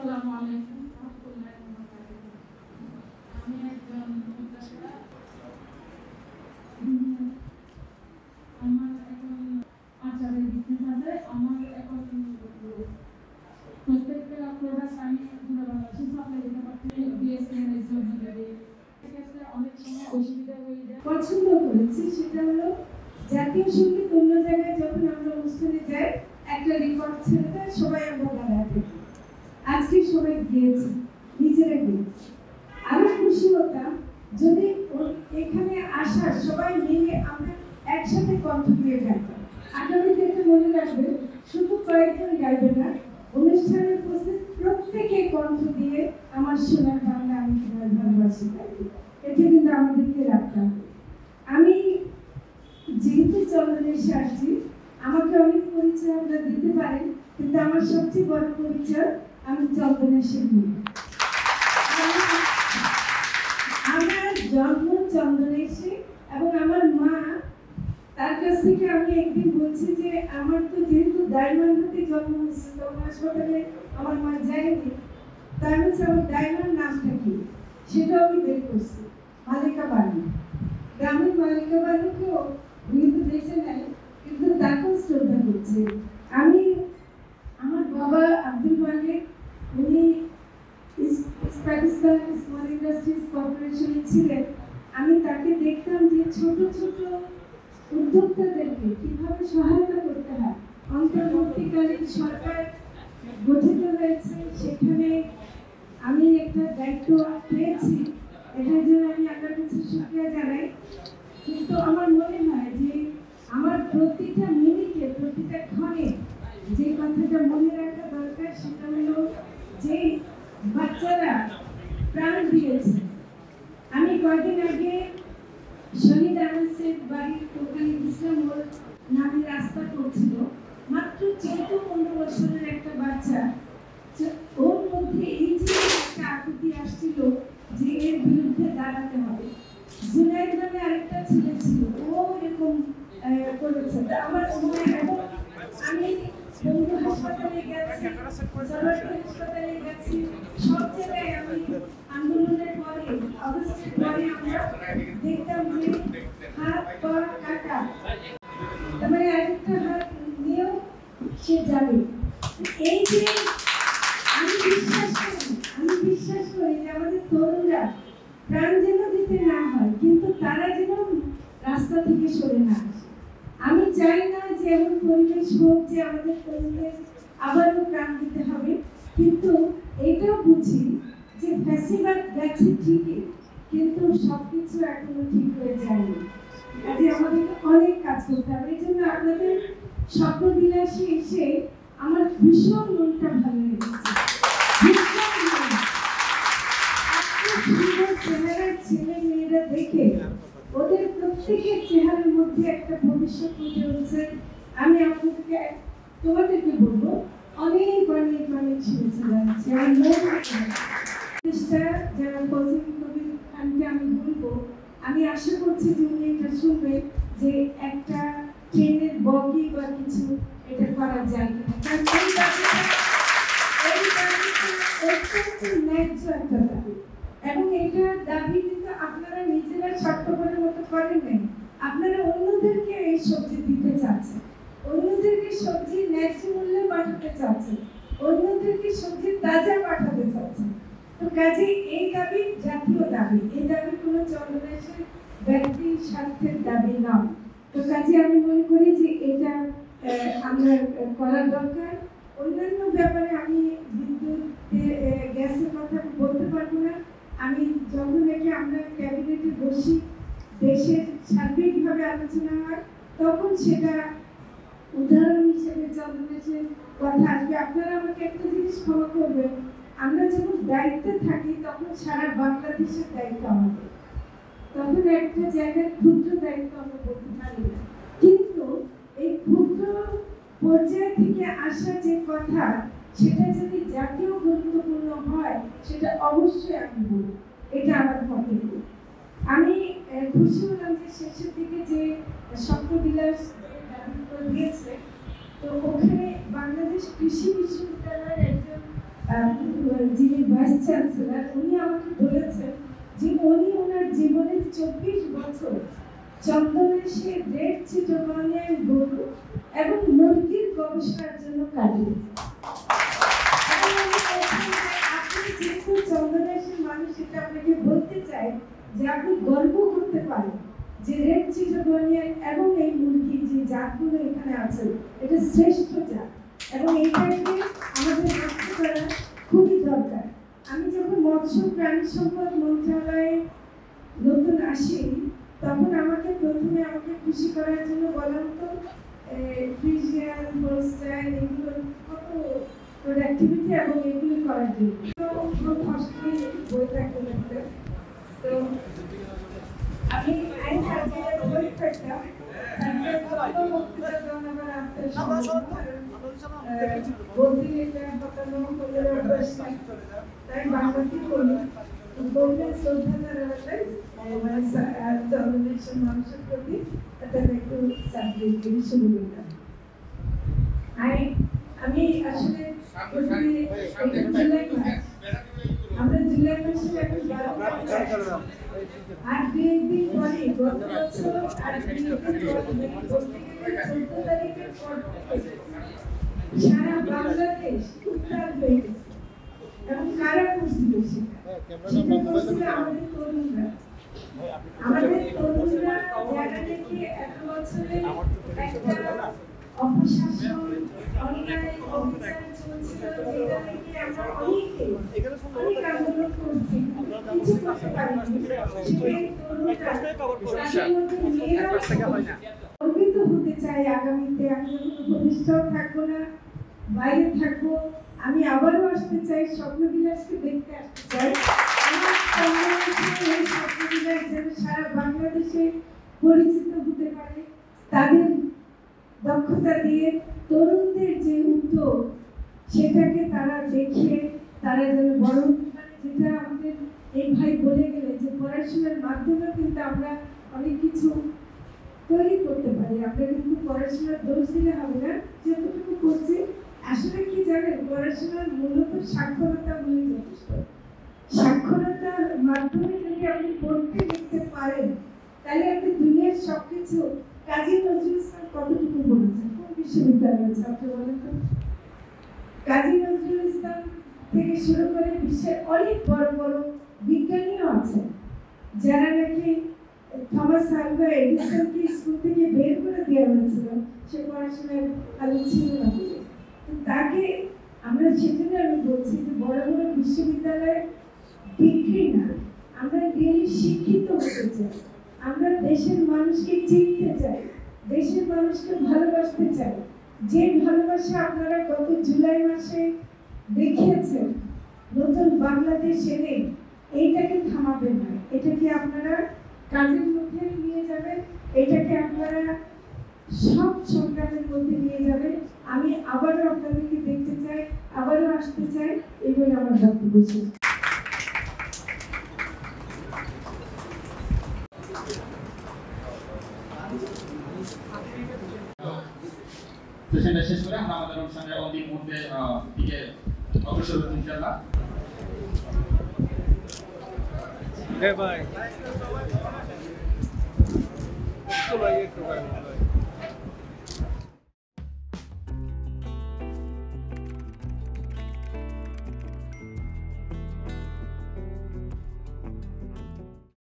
আসসালামু আলাইকুম রাহমাতুল্লাহি ওয়া বারাকাতুহু। আমি একজন মুদ্রাসা। আমার এখন আচারের বিজনেস আছে। আমার এখন প্রত্যেকটা প্রোডাক্ট আমি পুরো বাংলাদেশে সাপ্লাই দিতে পারছি। বিএসএন এর জন্য সেক্ষেত্রে অনেক সময় অসুবিধা হয়ে যায়। পছন্দ করেছি সেটা হলো জাতীয় সঙ্গীত অন্য জায়গায় যখন আমরা অনুষ্ঠানে যাই একটা রেকর্ড ছেড়ে দেয়, সবাই আমরা দাঁড়ায় থাকি। আজকে সবাই গিয়েছে, নিজেরা গিয়েছে। আরো খুশি হতাম যদি এখানে আসা সবাই মিলে আমরা একসাথে কণ্ঠ দিয়ে গাইতাম। আগামীতে এটা মনে রাখবে, শুধু কয়েকজন গাইবে না, অনুষ্ঠানের উপস্থিত প্রত্যেকে কণ্ঠ দিয়ে আমার সোনার বাংলা আমি তোমার ভালোবাসি গাইবে। এটা কিন্তু আমাদেরকে রাখতে হবে। আমি যেহেতু চন্দনেশে আসছি, আমাকে অনেক পরিচয় আপনারা দিতে পারেন, কিন্তু আমার সবচেয়ে বড় পরিচয় আমি চন্দনেশের মেয়ে। আমার জন্ম চন্দনেশে এবং আমার মা, তার কাছ থেকে আমি একদিন বলছি যে আমার তো যেহেতু ডায়মন্ডে জন্ম হয়েছে, তখন হাসপাতালে আমার মা যায়নি, তার হচ্ছে আমার ডায়মন্ড নামটা কি সেটাও আমি বের করছি, মালিকা বানু। গ্রামের মালিকা বানুকেও কিন্তু বেঁচে নেয়, কিন্তু তাকেও শ্রদ্ধা করছে। আমি আমার বাবা আব্দুল মালিক, উনি পাকিস্তান স্মল ইন্ডাস্ট্রিজ কর্পোরেশনে ছিলেন। আমি তাকে দেখতাম যে ছোট ছোট উদ্যোক্তাদেরকে কিভাবে সহায়তা করতে হয়। অন্তর্বর্তীকালীন সরকার গঠিত হয়েছে, সেখানে আমি একটা দায়িত্ব পেয়েছি, এটার জন্য আমি আপনার কাছে শুকরিয়া জানাই। কিন্তু আমার মনে হয় যে আমার প্রতিটা মিনিটে, প্রতিটা ক্ষণে যে কথাটা মনে রাখা দরকার সেটা হলো যে বাচ্চারা প্রাণ দিয়েছে। আমি কয়েকদিন আগে শহীদ আনাসের বাড়ির ওখানে ইসলাম মোড় নামে রাস্তা করছিল, মাত্র 14-15 বছরের একটা বাচ্চা, ওর মধ্যে এই যে একটা আকুতি আসছিল যে এর বিরুদ্ধে দাঁড়াতে হবে। জুনাইদ নামে আরেকটা ছেলে ছিল, ও এরকম করেছে। আমার এবং আমি বন্ধু হাসপাতালে গেছি, হাসপাতালে গেছি, সব জায়গায় আমি আন্দোলনের পরে, অবস্থার পরে আমরা দেখতাম যে হাত পা কাটা, তার মানে আরেকটা হাত নিয়েও সে যাবে। এই যে আমি বিশ্বাস করি যে আমাদের তরুণরা প্রাণ যেন দিতে না হয়, কিন্তু তারা যেন রাস্তা থেকে সরে না আসে। আমি চাই না যে এমন পরিবেশ হোক যে আমাদের তরুণদের আবারও প্রাণ দিতে হবে, কিন্তু এটাও বুঝি যে ফ্যাসিবাদ গেছে ঠিকই, কিন্তু সবকিছু এখনো ঠিক হয়ে যায়নি। কাজে আমাদের অনেক কাজ করতে হবে। এই জন্য আপনাদের স্বপ্ন বিলাসে এসে আমার ভীষণ মনটা ভালো লেগেছে। চেহারার ছেলে মেয়েরা দেখে ওদের প্রত্যেকের চেহারার মধ্যে একটা ভবিষ্যৎ ফুটে উঠছে। আমি আপনাদেরকে তোমাদেরকে বলবো অনেক অনেক অনেক শুভেচ্ছা জানাচ্ছি। যারা ফজল কবির খানকে আমি বলবো, আমি আশা করছি যে উনি এটা শুনবে যে একটা ট্রেনের বগি বা কিছু এটা করা যায় কিনা, কারণ এই দাবিটা ন্যায্য একটা দাবি, এবং এটা দাবি কিন্তু আপনারা নিজেরা স্বার্থপরের মতো করেন নাই, আপনারা অন্যদেরকে এই সবজি দিতে চাচ্ছেন, অন্যদেরকে সবজি ন্যায্য মূল্যে পাঠাতে চাচ্ছেন, অন্যদেরকে সবজি তাজা পাঠাতে চাচ্ছেন। তো কাজে এই দাবি জাতীয় দাবি, এই দাবি কোনো চন্দনেশের ব্যক্তি স্বার্থের দাবি নয়। তো কাজে আমি মনে করি যে এটা আমরা করার দরকার। অন্যান্য ব্যাপারে আমি বিদ্যুৎ গ্যাসের কথা বলতে পারবো না। আমি যখন নাকি আমরা ক্যাবিনেটে বসি, দেশের সার্বিকভাবে আলোচনা হয়, তখন সেটা উদাহরণ হিসেবে চন্দনেশের কথা আসবে। আপনারা আমাকে একটা জিনিস ক্ষমা করবেন, আমরা যখন দায়িত্বে থাকি তখন সারা বাংলাদেশের দায়িত্ব আমাদের, তখন একটা জায়গায় ক্ষুদ্র দায়িত্ব আমরা বলতে পারি না, কিন্তু এই ক্ষুদ্র পর্যায় থেকে আসা যে কথা সেটা যদি জাতীয় গুরুত্বপূর্ণ হয় সেটা অবশ্যই আমি বলব, এটা আমার মন্তব্য। আমি খুশি হলাম যে শেষের দিকে যে স্বপ্নবিলাস দিয়েছে, তো ওখানে বাংলাদেশ কৃষি বিশ্ববিদ্যালয়ের একজন যিনি ভাইস চ্যান্সেলর, উনি আমাকে বলেছেন যে উনি ওনার জীবনের 24 বছর চন্দনেশে রেড চিটাগংয়ের গরু এবং মুরগির গবেষণার জন্য কাটিয়েছেন। আপনি যেহেতু চন্দনেশের মানুষ, এটা আপনাকে বলতে চাই যে আপনি গর্ব করতে পারেন যে রেড চিটাগংয়ের এবং এই মুরগি যে জাতগুলো এখানে আছে এটা শ্রেষ্ঠ জাত, এবং এইটাকে আমাদের রক্ষা করা খুবই দরকার। আমি যখন মৎস্য প্রাণী সম্পদ মন্ত্রণালয়ে নতুন আসি, তখন আমাকে প্রথমে খুশি করার জন্য বলা হতো ফ্রিজিয়ান, হোলস্টাইন, এগুলো কত প্রোডাক্টিভিটি এবং এগুলো করার জন্য বই থাকতে লাগতো। তো আমি আইন সাবজেক্টের বই পড়তাম, বলতে এটা হতানো হলে অভ্যাস নাই, তাই বাংলাতে বলি বললেন শ্রদ্ধা জানাবেন চন্দনেশের মানুষের প্রতি, তাহলে একটু সাবজেক্ট দিয়ে শুরু করলাম। আমি আসলে আমরা জুলাই মাসে এখন 12 আর 2 দিন পরে গত বছর আর 2 দিন পরে 14 তারিখের পর সারা বাংলাদেশ উত্তাল হয়ে গেছে, এবং কারা করছিল সেটা করছিল আমাদের তরুণরা। আমাদের তরুণরা জায়গা থেকে 1 বছরের একটা অপশাসন, অন্যায়, অবিচার চলছিল, যেটা থেকে আমরা অনেক আন্দোলন করছি, কিছু করতে পারিনি। সেই তরুণরা গর্বিত হতে চাই আগামীতে। আমি যখন উপদেষ্টাও থাকবো না, বাইরে থাকবো, আমি আবারও আসতে চাই, স্বপ্নবিলাসকে দেখতে আসতে চাই। আমার স্বপ্নবিলাস যেন সারা বাংলাদেশে পরিচিত হতে পারে, তাদের দক্ষতা দিয়ে তরুণদের যে উদ্যোগ সেটাকে তারা দেখিয়ে তারা যেন বড়, যেটা আমাদের এই ভাই বলে গেলে যে পড়াশোনার মাধ্যমে কিন্তু আমরা অনেক কিছু তৈরি করতে পারি। আমরা কিন্তু পড়াশোনার দোষ দিলে হবে না, যতটুকু করছি আসলে কি জানেন, পড়াশোনার মূলত সাক্ষরতা বলে যথেষ্ট। সাক্ষরতার মাধ্যমে যদি আপনি পড়তে লিখতে পারেন, তাহলে আপনি দুনিয়ার সবকিছু। কাজী নজরুল ইসলাম কতটুকু বলেছেন, কোন বিশ্ববিদ্যালয়ের ছাত্র বলেন তো? কাজী নজরুল ইসলাম থেকে শুরু করে বিশ্বের অনেক বড় বড় বিজ্ঞানীও আছেন, যারা নাকি থমাস আলভা এডিসনকে স্কুল থেকে বের করে দেওয়া হয়েছিল, সে পড়াশোনার ভালো ছিল না বলে। তাকে আমরা সেজন্য আমি বলছি যে বড় বড় বিশ্ববিদ্যালয়ে ডিগ্রি না, আমরা রিয়েলি শিক্ষিত হতে চাই। আমরা দেশের মানুষকে চিনতে চাই, দেশের মানুষকে ভালোবাসতে চাই। যে ভালোবাসা আপনারা গত জুলাই মাসে দেখিয়েছেন নতুন বাংলাদেশ এনে, এইটাকে থামাবেন না, এটাকে আপনারা কাজের মধ্যে নিয়ে যাবেন, এটাকে আপনারা সব সংগ্রামের মধ্যে নিয়ে যাবেন। আমি আবারও আপনাদেরকে দেখতে চাই, আবারও আসতে চাই, এগুলো আমার বক্তব্য ছিল। সেশনটা শেষ করে আমরা আমাদের অনুষ্ঠানের অন্তিম মুহূর্তে দিকে অগ্রসর হচ্ছি ইনশাআল্লাহ। ভাই